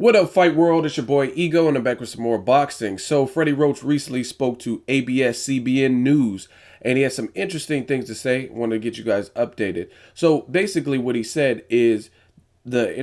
What up, Fight World? It's your boy Ego, and I'm back with some more boxing. So, Freddie Roach recently spoke to ABS-CBN News, and he has some interesting things to say. I want to get you guys updated. So, basically, what he said is the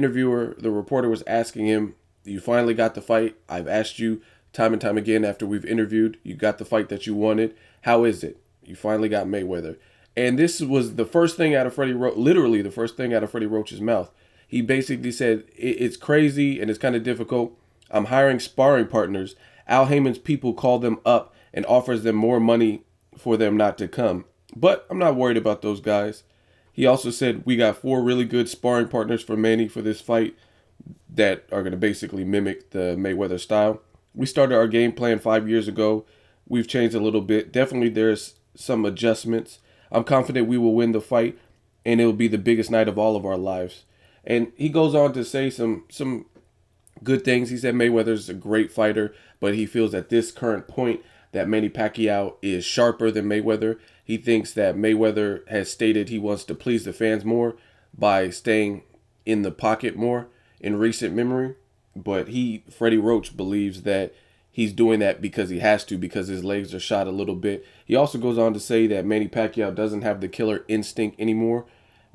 reporter was asking him, "You finally got the fight. I've asked you time and time again after we've interviewed. You got the fight that you wanted. How is it? You finally got Mayweather." And this was the first thing out of Freddie Roach, literally the first thing out of Freddie Roach's mouth. He basically said, It's crazy and it's kind of difficult. I'm hiring sparring partners. Al Haymon'S people call them up and offers them more money for them not to come. But I'm not worried about those guys." He also said, "We got 4 really good sparring partners for Manny for this fight that are going to basically mimic the Mayweather style. We started our game plan 5 years ago. We've changed a little bit. Definitely there's some adjustments. I'm confident we will win the fight, and it will be the biggest night of all of our lives." And he goes on to say some good things. He said Mayweather's a great fighter, but he feels at this current point that Manny Pacquiao is sharper than Mayweather. He thinks that Mayweather has stated he wants to please the fans more by staying in the pocket more in recent memory. But Freddie Roach, believes that he's doing that because he has to, because his legs are shot a little bit. He also goes on to say that Manny Pacquiao doesn't have the killer instinct anymore,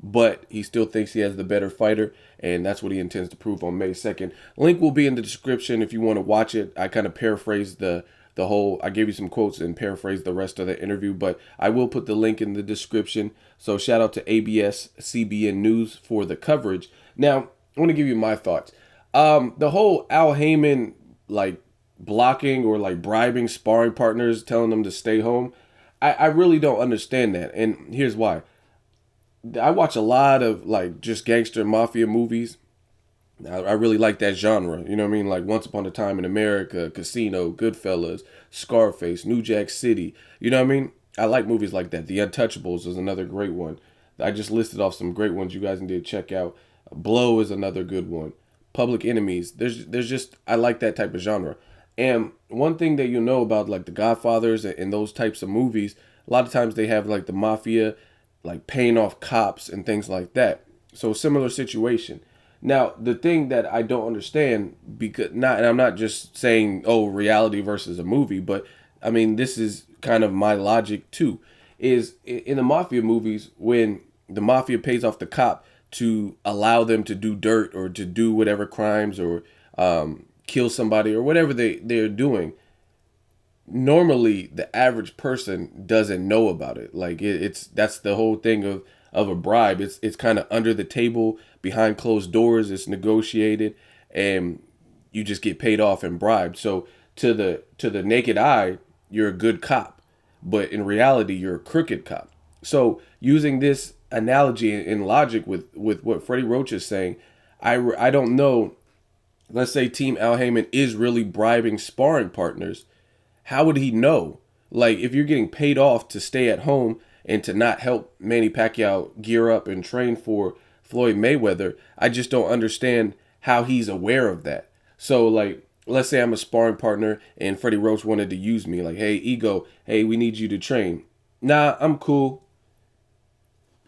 but he still thinks he has the better fighter, and that's what he intends to prove on May 2nd. Link will be in the description if you want to watch it. I kind of paraphrased the whole, I gave you some quotes and paraphrased the rest of the interview, but I will put the link in the description. So shout out to ABS-CBN News for the coverage. Now, I want to give you my thoughts. The whole Al Haymon, like, blocking or like bribing sparring partners, telling them to stay home, I really don't understand that, and here's why. I watch a lot of like just gangster mafia movies. I really like that genre. You know what I mean? Like Once Upon a Time in America, Casino, Goodfellas, Scarface, New Jack City. You know what I mean? I like movies like that. The Untouchables is another great one. I just listed off some great ones you guys need to check out. Blow is another good one. Public Enemies. There's just, I like that type of genre. And one thing that you know about like the Godfathers and those types of movies, a lot of times they have like the mafia like paying off cops and things like that. So similar situation. Now, the thing that I don't understand, because not, and I'm not just saying, oh, reality versus a movie, but I mean, this is kind of my logic too, is in the mafia movies, when the mafia pays off the cop to allow them to do dirt or to do whatever crimes or kill somebody or whatever they're doing, normally the average person doesn't know about it. Like it's that's the whole thing of a bribe. It's kind of under the table, behind closed doors. It's negotiated, and you just get paid off and bribed. So to the naked eye, you're a good cop, but in reality, you're a crooked cop. So using this analogy and logic with what Freddie Roach is saying, I don't know. Let's say Team Al Haymon is really bribing sparring partners. How would he know? Like, if you're getting paid off to stay at home and to not help Manny Pacquiao gear up and train for Floyd Mayweather, I just don't understand how he's aware of that. So, like, let's say I'm a sparring partner and Freddie Roach wanted to use me. Like, hey, Ego, hey, we need you to train. Nah, I'm cool.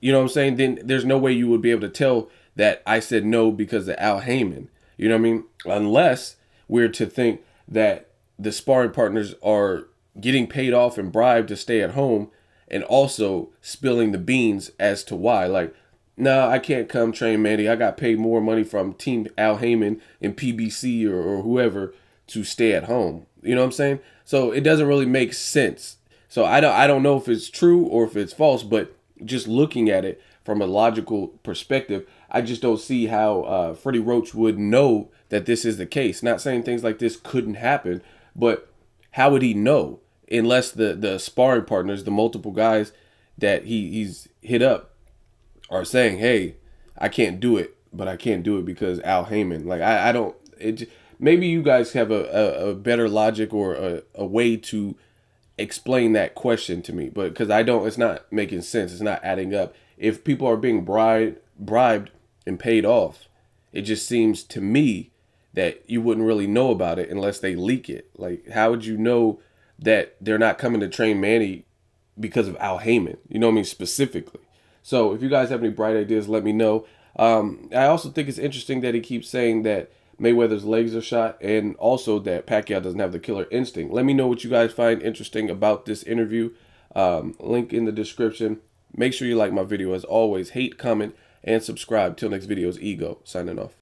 You know what I'm saying? Then there's no way you would be able to tell that I said no because of Al Haymon. You know what I mean? Unless we're to think that the sparring partners are getting paid off and bribed to stay at home and also spilling the beans as to why. Like, nah, I can't come train Manny. I got paid more money from Team Al Haymon and PBC or whoever to stay at home. You know what I'm saying? So it doesn't really make sense. So I don't know if it's true or if it's false, but just looking at it from a logical perspective, I just don't see how Freddie Roach would know that this is the case. Not saying things like this couldn't happen, but how would he know unless the sparring partners, the multiple guys that he's hit up, are saying, hey, I can't do it, but I can't do it because Al Haymon. Like, I don't, maybe you guys have a better logic or a way to explain that question to me, but because I don't, it's not making sense. It's not adding up. If people are being bribed and paid off, it just seems to me that you wouldn't really know about it unless they leak it. Like, how would you know that they're not coming to train Manny because of Al Haymon? You know what I mean? Specifically. So if you guys have any bright ideas, let me know. I also think it's interesting that he keeps saying that Mayweather's legs are shot, and also that Pacquiao doesn't have the killer instinct. Let me know what you guys find interesting about this interview. Link in the description. Make sure you like my video. As always, hate, comment, and subscribe. Till next video is Ego signing off.